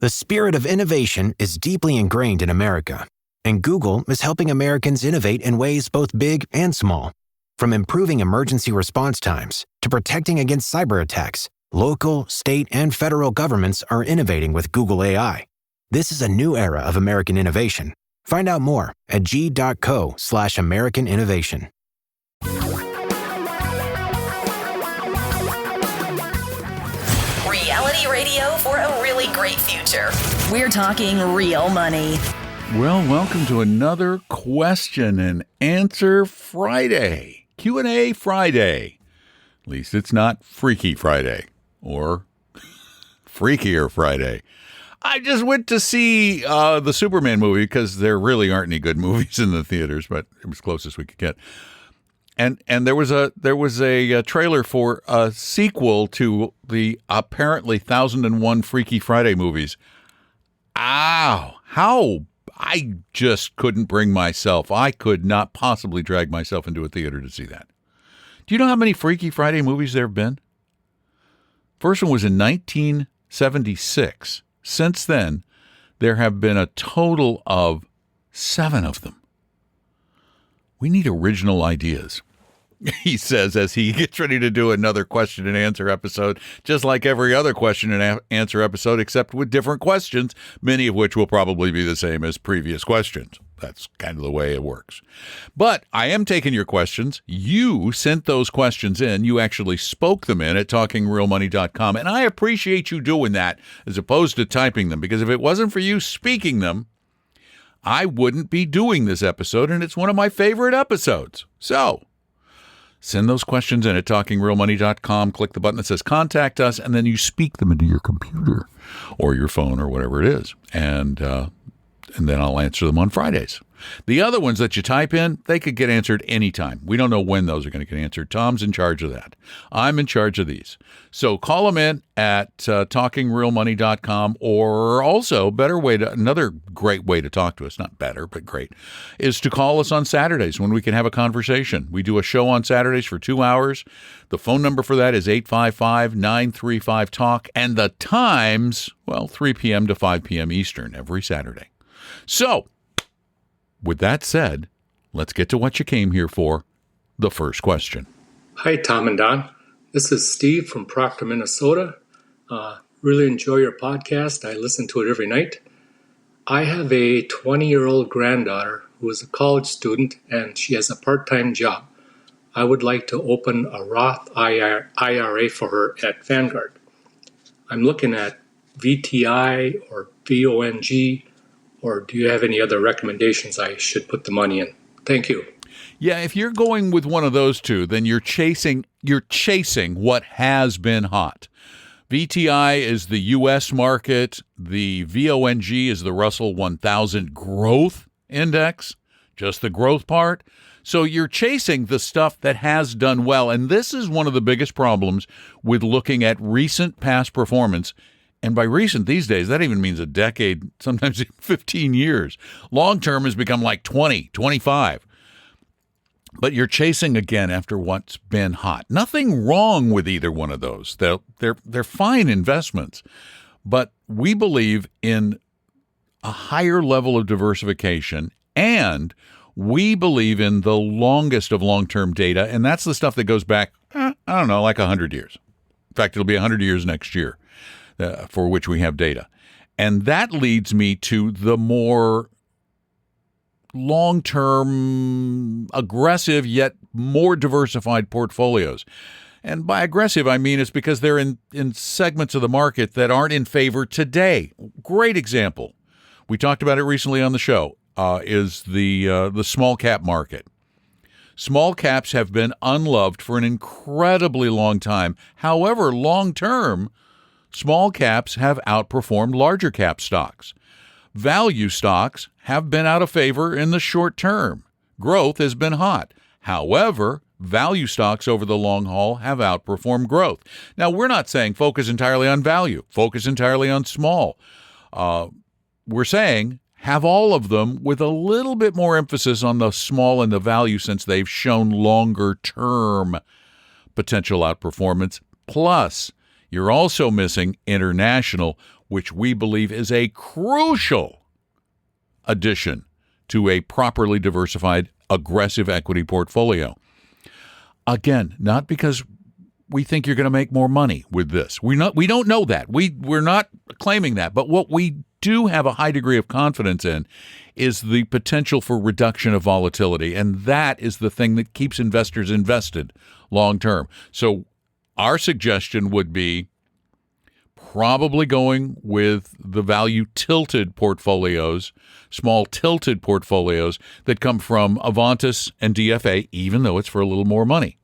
The spirit of innovation is deeply ingrained in America, and Google is helping Americans innovate in ways both big and small. From improving emergency response times to protecting against cyber attacks, local, state, and federal governments are innovating with Google AI. This is a new era of American innovation. Find out more at g.co/American Innovation. Reality radio for a really great future. We're talking real money. Well, welcome to another question and answer Friday. Q&A Friday. At least it's not Freaky Friday or Freakier Friday. I just went to see the Superman movie because there really aren't any good movies in the theaters, but it was closest we could get. And there was a trailer for a sequel to the apparently 1001 Freaky Friday movies. Ow! How? I just couldn't bring myself. I could not possibly drag myself into a theater to see that. Do you know how many Freaky Friday movies there have been? First one was in 1976. Since then, there have been a total of 7 of them. We need original ideas, he says as he gets ready to do another question and answer episode, just like every other question and answer episode, except with different questions, many of which will probably be the same as previous questions. That's kind of the way it works. But I am taking your questions. You sent those questions in. You actually spoke them in at talkingrealmoney.com, and I appreciate you doing that as opposed to typing them, because if it wasn't for you speaking them, I wouldn't be doing this episode, and it's one of my favorite episodes. So send those questions in at talkingrealmoney.com. Click the button that says Contact Us, and then you speak them into your computer or your phone or whatever it is, and then I'll answer them on Fridays. The other ones that you type in, they could get answered anytime. We don't know when those are going to get answered. Tom's in charge of that. I'm in charge of these. So call them in at talkingrealmoney.com, or also another great way to talk to us, not better, but great, is to call us on Saturdays when we can have a conversation. We do a show on Saturdays for 2 hours. The phone number for that is 855-935-TALK, and the times, 3 p.m. to 5 p.m. Eastern every Saturday. So, with that said, let's get to what you came here for, the first question. Hi, Tom and Don. This is Steve from Proctor, Minnesota. Really enjoy your podcast. I listen to it every night. I have a 20-year-old granddaughter who is a college student, and she has a part-time job. I would like to open a Roth IRA for her at Vanguard. I'm looking at VTI or VONG, or do you have any other recommendations I should put the money in? Thank you. Yeah, if you're going with one of those two, then you're chasing what has been hot. VTI is the U.S. market. The VONG is the Russell 1000 Growth Index, just the growth part. So you're chasing the stuff that has done well. And this is one of the biggest problems with looking at recent past performance. And by recent these days, that even means a decade, sometimes 15 years. Long-term has become like 20, 25. But you're chasing again after what's been hot. Nothing wrong with either one of those. They're fine investments. But we believe in a higher level of diversification, and we believe in the longest of long-term data, and that's the stuff that goes back, like 100 years. In fact, it'll be 100 years next year. For which we have data. And that leads me to the more long-term, aggressive, yet more diversified portfolios. And by aggressive, I mean it's because they're in segments of the market that aren't in favor today. Great example. We talked about it recently on the show, is the small cap market. Small caps have been unloved for an incredibly long time. However, long-term, small caps have outperformed larger cap stocks. Value stocks have been out of favor in the short term. Growth has been hot. However, value stocks over the long haul have outperformed growth. Now, we're not saying focus entirely on value, focus entirely on small. We're saying have all of them with a little bit more emphasis on the small and the value, since they've shown longer term potential outperformance. Plus, you're also missing international, which we believe is a crucial addition to a properly diversified, aggressive equity portfolio. Again, not because we think you're going to make more money with this. We don't know that. We're not claiming that. But what we do have a high degree of confidence in is the potential for reduction of volatility. And that is the thing that keeps investors invested long term. So our suggestion would be probably going with the value tilted portfolios, small tilted portfolios that come from Avantis and DFA, even though it's for a little more money.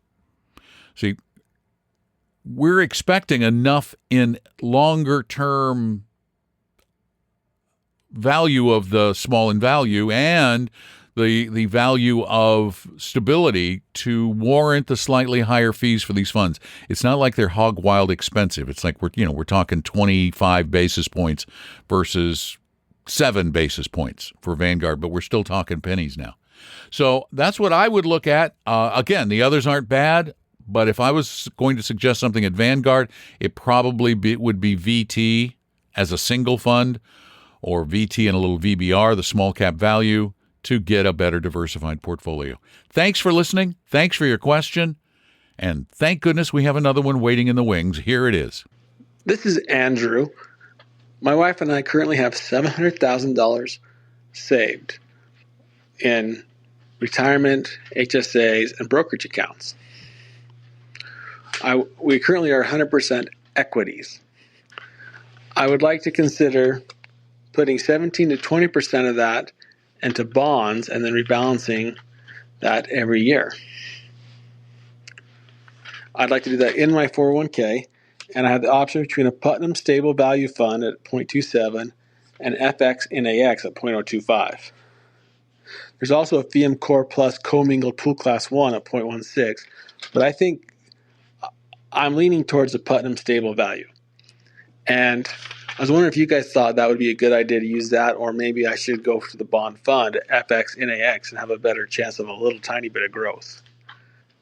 See, we're expecting enough in longer term value of the small in value and the value of stability to warrant the slightly higher fees for these funds. It's not like they're hog wild expensive. It's like we're talking 25 basis points versus 7 basis points for Vanguard, but we're still talking pennies now. So that's what I would look at. Again, the others aren't bad, but if I was going to suggest something at Vanguard, it probably would be VT as a single fund, or VT and a little VBR, the small cap value, to get a better diversified portfolio. Thanks for listening. Thanks for your question. And thank goodness we have another one waiting in the wings. Here it is. This is Andrew. My wife and I currently have $700,000 saved in retirement, HSAs, and brokerage accounts. We currently are 100% equities. I would like to consider putting 17 to 20% of that into bonds and then rebalancing that every year. I'd like to do that in my 401k, and I have the option between a Putnam Stable Value Fund at 0.27 and FXNAX at 0.025. There's also a FM Core Plus commingled pool class 1 at 0.16, but I think I'm leaning towards the Putnam Stable Value. And I was wondering if you guys thought that would be a good idea to use that, or maybe I should go to the bond fund, FXNAX, and have a better chance of a little tiny bit of growth.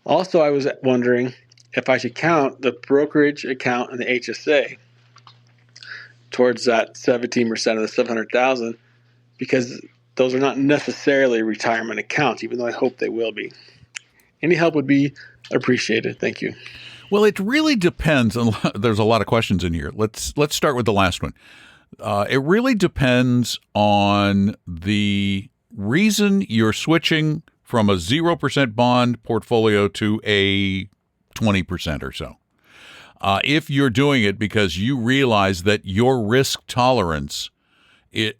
Also, I was wondering if I should count the brokerage account and the HSA towards that 17% of the 700,000, because those are not necessarily retirement accounts, even though I hope they will be. Any help would be appreciated. Thank you. Well, it really depends. There's a lot of questions in here. Let's start with the last one. It really depends on the reason you're switching from a 0% bond portfolio to a 20% or so. If you're doing it because you realize that your risk tolerance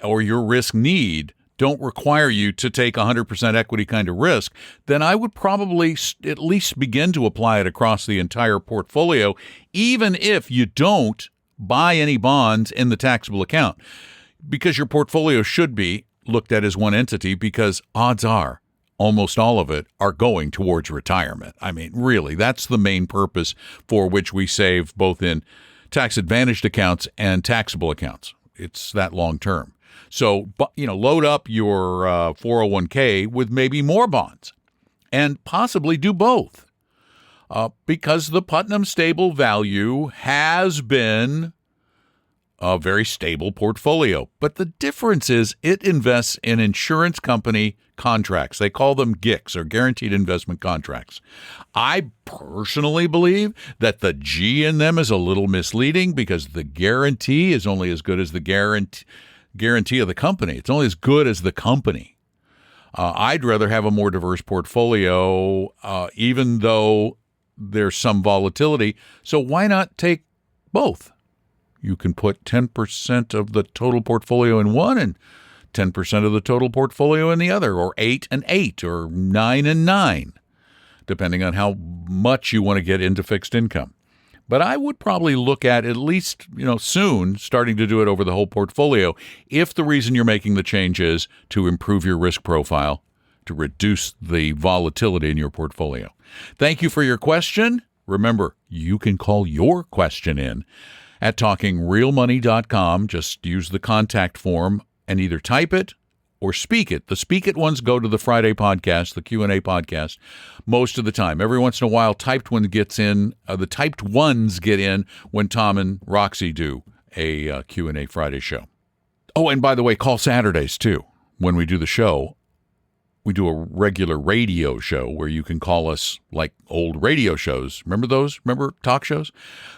or your risk need don't require you to take 100% equity kind of risk, then I would probably at least begin to apply it across the entire portfolio, even if you don't buy any bonds in the taxable account, because your portfolio should be looked at as one entity, because odds are almost all of it are going towards retirement. I mean, really, that's the main purpose for which we save both in tax-advantaged accounts and taxable accounts. It's that long term. So, load up your 401k with maybe more bonds and possibly do both, because the Putnam Stable Value has been a very stable portfolio. But the difference is it invests in insurance company contracts. They call them GICs, or guaranteed investment contracts. I personally believe that the G in them is a little misleading, because the guarantee is only as good as the guarantee of the company. It's only as good as the company. I'd rather have a more diverse portfolio, even though there's some volatility. So why not take both? You can put 10% of the total portfolio in one and 10% of the total portfolio in the other, or 8 and 8, or 9 and 9, depending on how much you want to get into fixed income. But I would probably look at least, soon starting to do it over the whole portfolio, if the reason you're making the change is to improve your risk profile, to reduce the volatility in your portfolio. Thank you for your question. Remember, you can call your question in at talkingrealmoney.com. Just use the contact form and either type it or speak it. The speak it ones go to the Friday podcast, the Q&A podcast, most of the time. Every once in a while, typed one gets in. The typed ones get in when Tom and Roxy do, a Q&A Friday show. Oh, and by the way, call Saturdays, too. When we do the show, we do a regular radio show where you can call us like old radio shows. Remember those? Remember talk shows?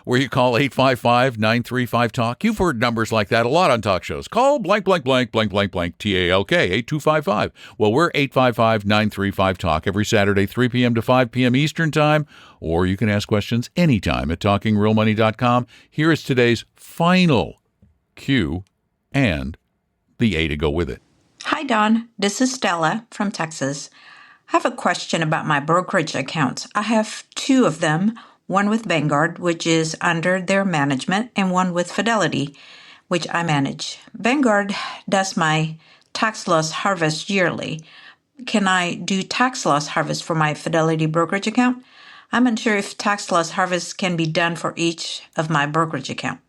Where you call 855-935-TALK. You've heard numbers like that a lot on talk shows. Call blank, blank, blank, blank, blank, blank, TALK, 8255. Well, we're 855-935-TALK every Saturday, 3 p.m. to 5 p.m. Eastern Time. Or you can ask questions anytime at TalkingRealMoney.com. Here is today's final Q and the A to go with it. Hi, Don. This is Stella from Texas. I have a question about my brokerage accounts. I have two of them, one with Vanguard, which is under their management, and one with Fidelity, which I manage. Vanguard does my tax loss harvest yearly. Can I do tax loss harvest for my Fidelity brokerage account? I'm unsure if tax loss harvest can be done for each of my brokerage account.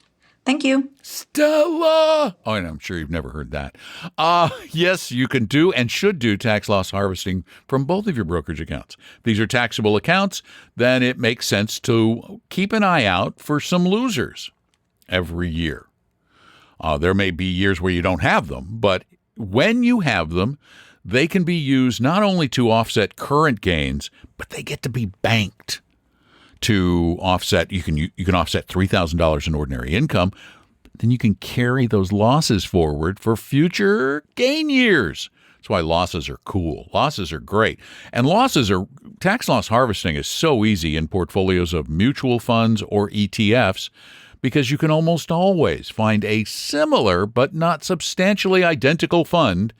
Thank you. Stella! Oh, and I'm sure you've never heard that. Yes, you can do and should do tax loss harvesting from both of your brokerage accounts. If these are taxable accounts, then it makes sense to keep an eye out for some losers every year. There may be years where you don't have them, but when you have them, they can be used not only to offset current gains, but they get to be banked to offset. You can offset $3,000 in ordinary income. Then you can carry those losses forward for future gain years. That's why losses are cool. Losses are great. And tax loss harvesting is so easy in portfolios of mutual funds or ETFs because you can almost always find a similar but not substantially identical fund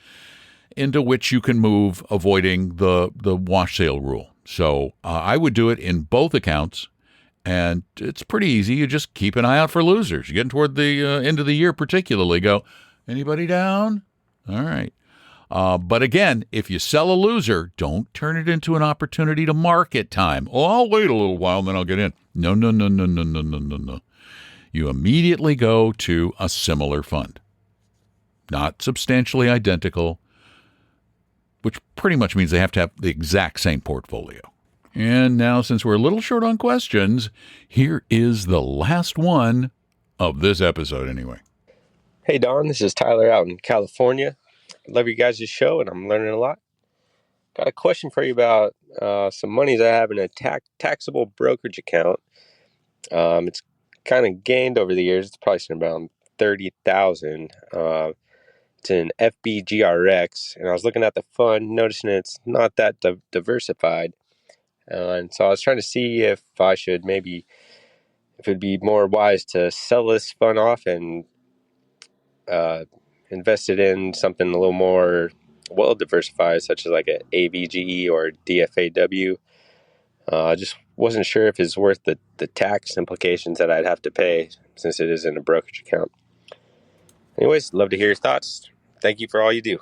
into which you can move, avoiding the wash sale rule. So I would do it in both accounts, and it's pretty easy. You just keep an eye out for losers. You're getting toward the end of the year particularly. Go, anybody down? All right. But again, if you sell a loser, don't turn it into an opportunity to market time. Oh, I'll wait a little while and then I'll get in. No. You immediately go to a similar fund. Not substantially identical, which pretty much means they have to have the exact same portfolio. And now, since we're a little short on questions, here is the last one of this episode anyway. Hey, Don, this is Tyler out in California. I love you guys' show, and I'm learning a lot. Got a question for you about some monies I have in a taxable brokerage account. It's kind of gained over the years. It's probably sitting around $30,000. It's an FBGRX, and I was looking at the fund, noticing it's not that diversified. And so I was trying to see if it'd be more wise to sell this fund off and invest it in something a little more well diversified, such as like an AVGE or DFAW. I just wasn't sure if it's worth the tax implications that I'd have to pay since it is in a brokerage account. Anyways, love to hear your thoughts. Thank you for all you do.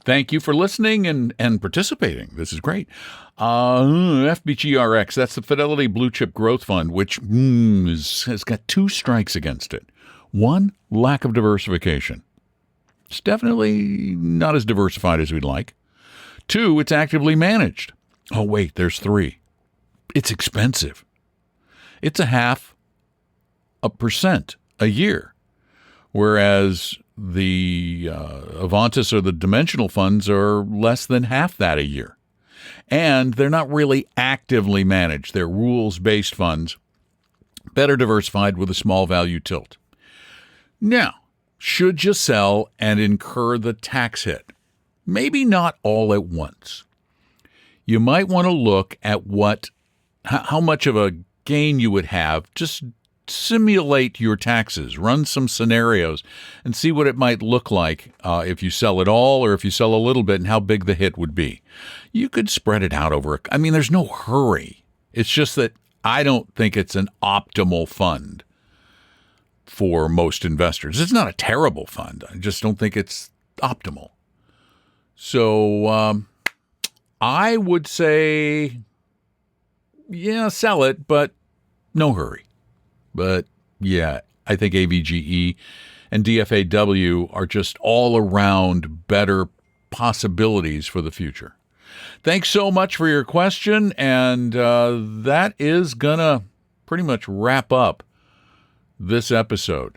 Thank you for listening and participating. This is great. FBGRX, that's the Fidelity Blue Chip Growth Fund, which has got two strikes against it. One, lack of diversification. It's definitely not as diversified as we'd like. Two, it's actively managed. Oh, wait, there's three. It's expensive. It's 0.5% a year, whereas the Avantis or the dimensional funds are less than half that a year. And they're not really actively managed. They're rules-based funds, better diversified with a small value tilt. Now, should you sell and incur the tax hit? Maybe not all at once. You might want to look at how much of a gain you would have. Just simulate your taxes, run some scenarios, and see what it might look like if you sell it all or if you sell a little bit and how big the hit would be. You could spread it out over, there's no hurry. It's just that I don't think it's an optimal fund for most investors. It's not a terrible fund. I just don't think it's optimal. So I would say, yeah, sell it, but no hurry. But yeah, I think AVGE and DFAW are just all around better possibilities for the future. Thanks so much for your question. And that is going to pretty much wrap up this episode.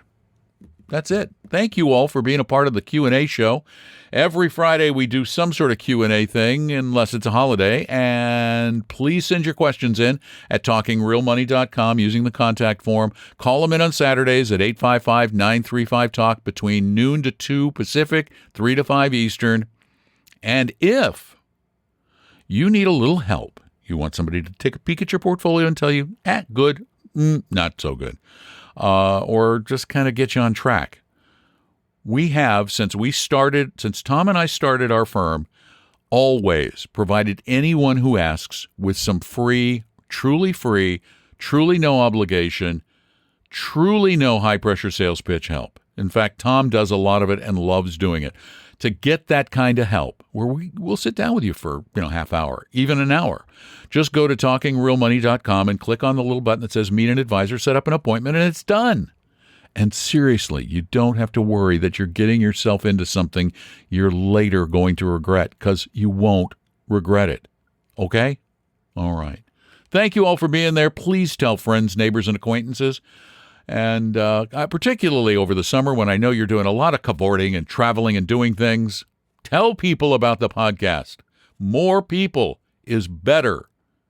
That's it. Thank you all for being a part of the Q&A show. Every Friday we do some sort of Q&A thing, unless it's a holiday. And please send your questions in at talkingrealmoney.com using the contact form. Call them in on Saturdays at 855-935-TALK between noon to 2 Pacific, 3 to 5 Eastern. And if you need a little help, you want somebody to take a peek at your portfolio and tell you, good, not so good, or just kind of get you on track. We have, since Tom and I started our firm, always provided anyone who asks with some free, truly no obligation, truly no high-pressure sales pitch help. In fact, Tom does a lot of it and loves doing it. To get that kind of help, where we'll sit down with you for half hour, even an hour, just go to talkingrealmoney.com and click on the little button that says Meet an Advisor, set up an appointment, and it's done. And seriously, you don't have to worry that you're getting yourself into something you're later going to regret, because you won't regret it. Okay? All right. Thank you all for being there. Please tell friends, neighbors, and acquaintances. And particularly over the summer when I know you're doing a lot of cavorting and traveling and doing things, tell people about the podcast. More people is better.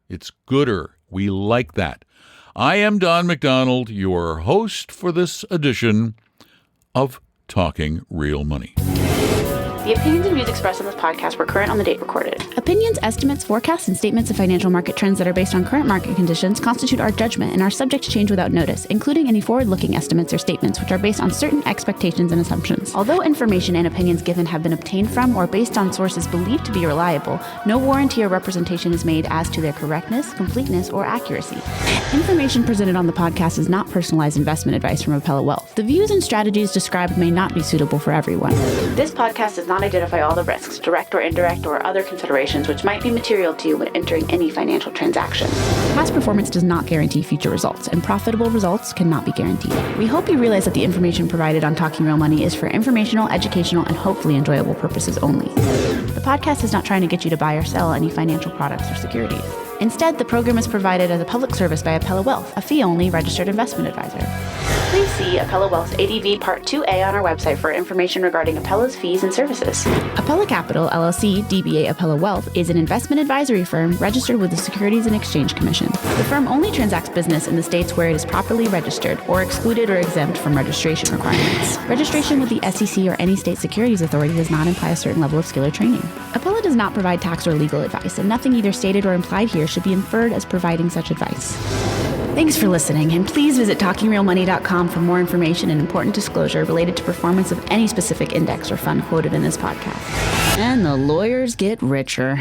It's gooder. We like that. I am Don McDonald, your host for this edition of Talking Real Money. The opinions and views expressed on this podcast were current on the date recorded. Opinions, estimates, forecasts, and statements of financial market trends that are based on current market conditions constitute our judgment and are subject to change without notice, including any forward-looking estimates or statements which are based on certain expectations and assumptions. Although information and opinions given have been obtained from or based on sources believed to be reliable, no warranty or representation is made as to their correctness, completeness, or accuracy. Information presented on the podcast is not personalized investment advice from Appella Wealth. The views and strategies described may not be suitable for everyone. This podcast does not identify all the risks, direct or indirect, or other considerations which might be material to you when entering any financial transaction. Past performance does not guarantee future results, and profitable results cannot be guaranteed. We hope you realize that the information provided on Talking Real Money is for informational, educational, and hopefully enjoyable purposes only. The podcast is not trying to get you to buy or sell any financial products or securities. Instead, the program is provided as a public service by Appella Wealth, a fee-only registered investment advisor. Please see Appella Wealth's ADV Part 2A on our website for information regarding Appella's fees and services. Appella Capital, LLC, DBA Appella Wealth, is an investment advisory firm registered with the Securities and Exchange Commission. The firm only transacts business in the states where it is properly registered or excluded or exempt from registration requirements. Registration with the SEC or any state securities authority does not imply a certain level of skill or training. Appella does not provide tax or legal advice, and nothing either stated or implied here should be inferred as providing such advice. Thanks for listening, and please visit talkingrealmoney.com for more information and important disclosure related to performance of any specific index or fund quoted in this podcast. And the lawyers get richer.